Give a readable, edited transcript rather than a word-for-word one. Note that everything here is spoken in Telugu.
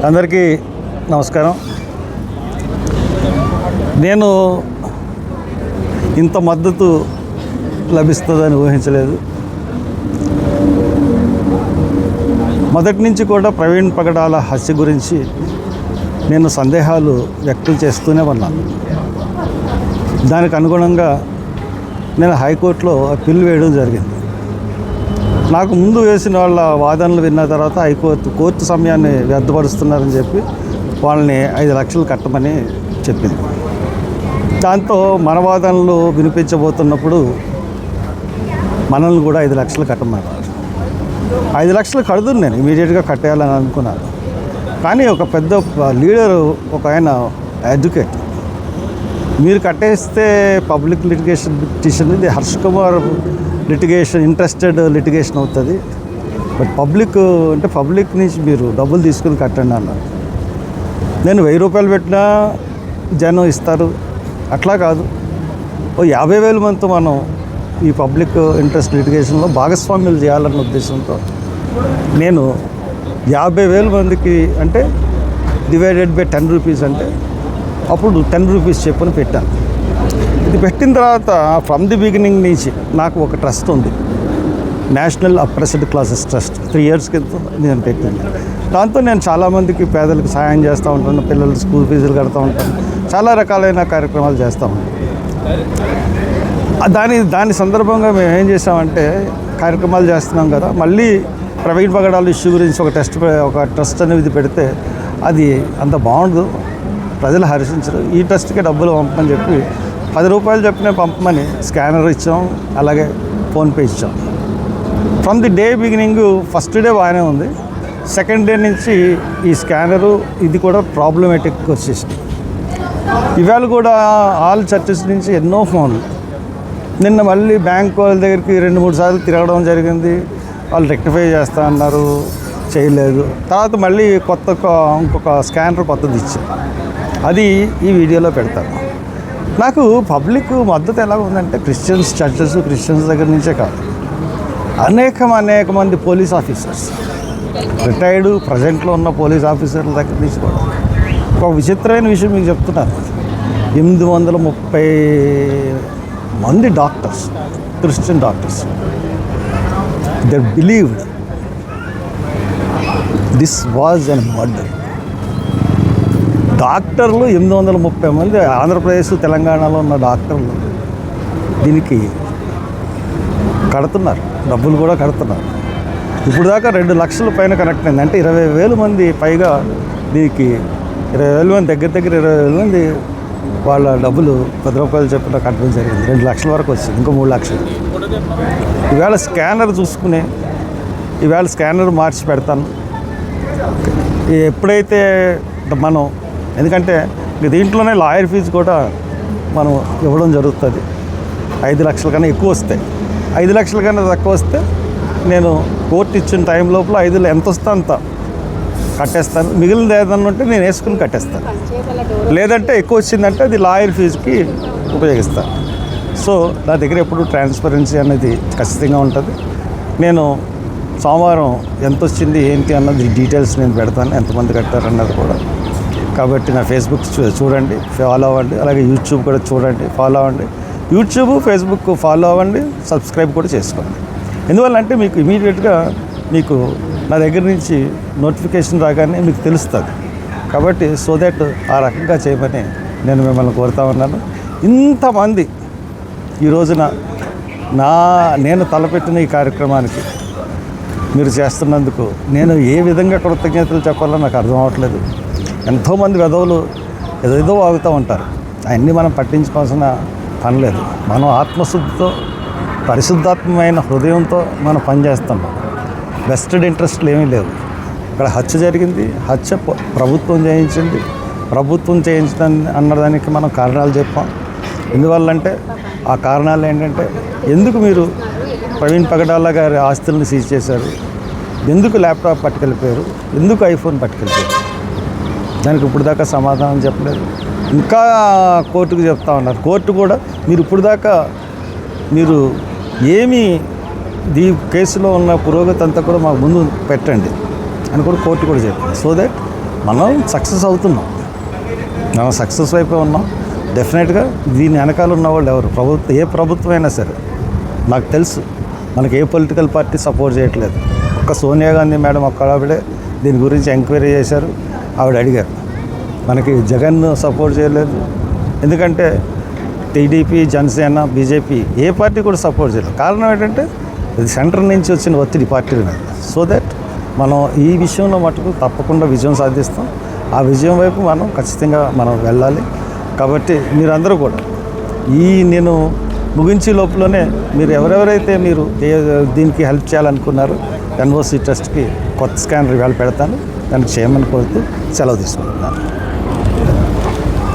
అందరికీ నమస్కారం. నేను ఇంత మద్దతు లభిస్తుందని ఊహించలేదు. మొదటి నుంచి కూడా ప్రవీణ్ పగడాల హత్య గురించి నేను సందేహాలు వ్యక్తం చేస్తూనే ఉన్నాను. దానికి అనుగుణంగా నేను హైకోర్టులో అప్పీల్ వేయడం జరిగింది. నాకు ముందు వేసిన వాళ్ళ వాదనలు విన్న తర్వాత కోర్టు సమయాన్ని వ్యర్థపరుస్తున్నారని చెప్పి వాళ్ళని 5 లక్షలు కట్టమని చెప్పింది. దాంతో మన వాదనలు వినిపించబోతున్నప్పుడు మనల్ని కూడా 5 లక్షలు కట్టమన్నారు. 5 లక్షలు కడుతుంది, నేను ఇమీడియట్గా కట్టేయాలని అనుకున్నాను. కానీ ఒక పెద్ద లీడరు, ఒక ఆయన అడ్వకేట్, మీరు కట్టేస్తే పబ్లిక్ లిటిగేషన్ పిటిషన్, ఇది Harsh Kumar litigation, interested litigation అవుతుంది, బట్ పబ్లిక్ నుంచి మీరు డబ్బులు తీసుకుని కట్టండి అన్నారు. నేను 1000 రూపాయలు పెట్టినా జనం ఇస్తారు, అట్లా కాదు, ఓ 50,000 మందితో మనం ఈ పబ్లిక్ ఇంట్రెస్ట్ లిటిగేషన్లో భాగస్వామ్యులు చేయాలన్న ఉద్దేశంతో నేను 50,000 మందికి అంటే డివైడెడ్ బై 10 రూపీస్ అంటే అప్పుడు 10 రూపీస్ చెప్పుని పెట్టాను. ఇది పెట్టిన తర్వాత ఫ్రమ్ ది బిగినింగ్ నుంచి నాకు ఒక ట్రస్ట్ ఉంది, national oppressed classes trust. 3 years క్రితం నేను పెట్టాను. దాంతో నేను చాలామందికి పేదలకు సహాయం చేస్తూ ఉంటాను, పిల్లలు స్కూల్ ఫీజులు కడుతూ ఉంటాను, చాలా రకాలైన కార్యక్రమాలు చేస్తూ ఉంటాను. దాని సందర్భంగా మేము ఏం చేసామంటే, కార్యక్రమాలు చేస్తున్నాం కదా, మళ్ళీ ప్రవీణ్ పగడాల ఇష్యూ గురించి ఒక ట్రస్ట్ అనేది పెడితే అది అంత బాగుండదు, ప్రజలు హర్షించరు, ఈ ట్రస్ట్కి డబ్బులు పంపమని చెప్పి 10 రూపాయలు చెప్పిన పంపమని స్కానర్ ఇచ్చాం, అలాగే ఫోన్పే ఇచ్చాం. From the day beginning first day బాగానే ఉంది, సెకండ్ డే నుంచి ఈ స్కానరు ఇది కూడా ప్రాబ్లమేటిక్ వచ్చేసింది. ఇవాళ కూడా ఆల్ చర్చెస్ నుంచి ఎన్నో ఫోన్లు. నిన్న మళ్ళీ బ్యాంక్ వాళ్ళ దగ్గరికి 2-3 సార్లు తిరగడం జరిగింది, వాళ్ళు రెక్టిఫై చేస్తా అన్నారు, చేయలేదు. తర్వాత మళ్ళీ ఇంకొక స్కానర్ కొత్తది ఇచ్చారు, అది ఈ వీడియోలో పెడతాను. నాకు పబ్లిక్ మద్దతు ఎలా ఉందంటే, క్రిస్టియన్స్ దగ్గర నుంచే కాదు, అనేక మంది పోలీస్ ఆఫీసర్స్, రిటైర్డ్ ప్రజెంట్లో ఉన్న పోలీస్ ఆఫీసర్ల దగ్గర నుంచి కూడా. ఒక విచిత్రమైన విషయం మీకు చెప్తున్నాను, 830 మంది doctors, Christian doctors, they believed this was an murder. డాక్టర్లు 830 మంది, ఆంధ్రప్రదేశ్ తెలంగాణలో ఉన్న డాక్టర్లు దీనికి కడుతున్నారు, డబ్బులు కూడా కడుతున్నారు. ఇప్పుడు దాకా 2 లక్షల పైన కనెక్ట్ అయింది, అంటే 20,000 మంది పైగా దీనికి, 20,000 మంది దగ్గర 20,000 మంది వాళ్ళ డబ్బులు 10 రూపాయలు చెప్పిన కట్టడం జరిగింది. 2 లక్షల వరకు వచ్చింది, ఇంకో 3 లక్షలు. ఈవేళ స్కానర్ చూసుకుని ఈవేళ స్కానర్ మార్చి పెడతాను. ఎప్పుడైతే మనం, ఎందుకంటే దీంట్లోనే లాయర్ ఫీజు కూడా మనం ఇవ్వడం జరుగుతుంది. 5 లక్షల కన్నా ఎక్కువ వస్తాయి, 5 లక్షల కన్నా తక్కువ వస్తే నేను కోర్టు ఇచ్చిన టైం లోపల 5 ఎంత వస్తే అంత కట్టేస్తాను, మిగిలినది ఏదన్నా ఉంటే నేను వేసుకుని కట్టేస్తాను, లేదంటే ఎక్కువ వచ్చిందంటే అది లాయర్ ఫీజుకి ఉపయోగిస్తాను. సో నా దగ్గర ఎప్పుడు ట్రాన్స్పరెన్సీ అనేది ఖచ్చితంగా ఉంటుంది. నేను సోమవారం ఎంత వచ్చింది ఏంటి అన్నది డీటెయిల్స్ నేను పెడతాను, ఎంతమంది కట్టారన్నది కూడా. కాబట్టి నా ఫేస్బుక్ చూడండి, ఫాలో అవ్వండి, అలాగే యూట్యూబ్ కూడా చూడండి, ఫాలో అవ్వండి. యూట్యూబ్, ఫేస్బుక్ ఫాలో అవ్వండి, సబ్స్క్రైబ్ కూడా చేసుకోండి. ఎందువల్ల అంటే మీకు ఇమీడియట్గా మీకు నా దగ్గర నుంచి నోటిఫికేషన్ రాగానే మీకు తెలుస్తుంది. కాబట్టి సో దట్ ఆ రకంగా చేయమని నేను మిమ్మల్ని కోరుతా ఉన్నాను. ఇంతమంది ఈ రోజున నేను తలపెట్టిన ఈ కార్యక్రమానికి మీరు చేస్తున్నందుకు నేను ఏ విధంగా కృతజ్ఞతలు చెప్పాలో నాకు అర్థం అవ్వట్లేదు. ఎంతోమంది వెధవులు ఏదో వాగుతూ ఉంటారు, అవన్నీ మనం పట్టించుకోవాల్సిన పని లేదు. మనం ఆత్మశుద్ధితో, పరిశుద్ధాత్మైన హృదయంతో మనం పనిచేస్తున్నాం. వెస్టెడ్ ఇంట్రెస్ట్లు ఏమీ లేవు. ఇక్కడ హత్య జరిగింది, హత్య ప్రభుత్వం చేయించింది, ప్రభుత్వం చేయించడం అన్నదానికి మనం కారణాలు చెప్పాం. ఎందువల్లంటే ఆ కారణాలు ఏంటంటే, ఎందుకు మీరు ప్రవీణ్ పగడాల గారి ఆస్తులను సీజ్ చేశారు, ఎందుకు ల్యాప్టాప్ పట్టుకెళ్ళిపోయారు, ఎందుకు ఐఫోన్ పట్టుకెళ్ళిపోయారు, దానికి ఇప్పుడు దాకా సమాధానం చెప్పలేదు. ఇంకా కోర్టుకు చెప్తా ఉన్నారు. కోర్టు కూడా మీరు ఇప్పుడు దాకా మీరు ఏమీ ఈ కేసులో ఉన్న పురోగతి అంతా కూడా మాకు ముందు పెట్టండి అని కూడా కోర్టు కూడా చెప్పింది. సో దట్ మనం సక్సెస్ అవుతున్నాం, మనం సక్సెస్ వైపే ఉన్నాం. డెఫినెట్గా దీని వెనకాల ఉన్న వాళ్ళు ఎవరు, ఏ ప్రభుత్వం అయినా సరే నాకు తెలుసు, మనకి ఏ పొలిటికల్ పార్టీ సపోర్ట్ చేయట్లేదు. ఒక్క సోనియా గాంధీ మేడం ఒక్క ఆవిడే దీని గురించి ఎంక్వైరీ చేశారు, ఆవిడ అడిగారు. మనకి జగన్ సపోర్ట్ చేయలేదు, ఎందుకంటే టీడీపీ, జనసేన, బీజేపీ ఏ పార్టీ కూడా సపోర్ట్ చేయలేదు. కారణం ఏంటంటే ఇది సెంటర్ నుంచి వచ్చిన ఒత్తిడి పార్టీల మీద. సో దట్ మనం ఈ విషయంలో మటుకు తప్పకుండా విజయం సాధిస్తాం. ఆ విజయం వైపు మనం ఖచ్చితంగా మనం వెళ్ళాలి. కాబట్టి మీరందరూ కూడా నేను ముగించే లోపలనే మీరు ఎవరెవరైతే మీరు దీనికి హెల్ప్ చేయాలనుకున్నారో ఎన్ఓసి ట్రస్ట్కి కొత్త స్కానర్ ఇవాళ పెడతాను, దానికి చేయమని కోరుతూ సెలవు తీసుకుంటాను.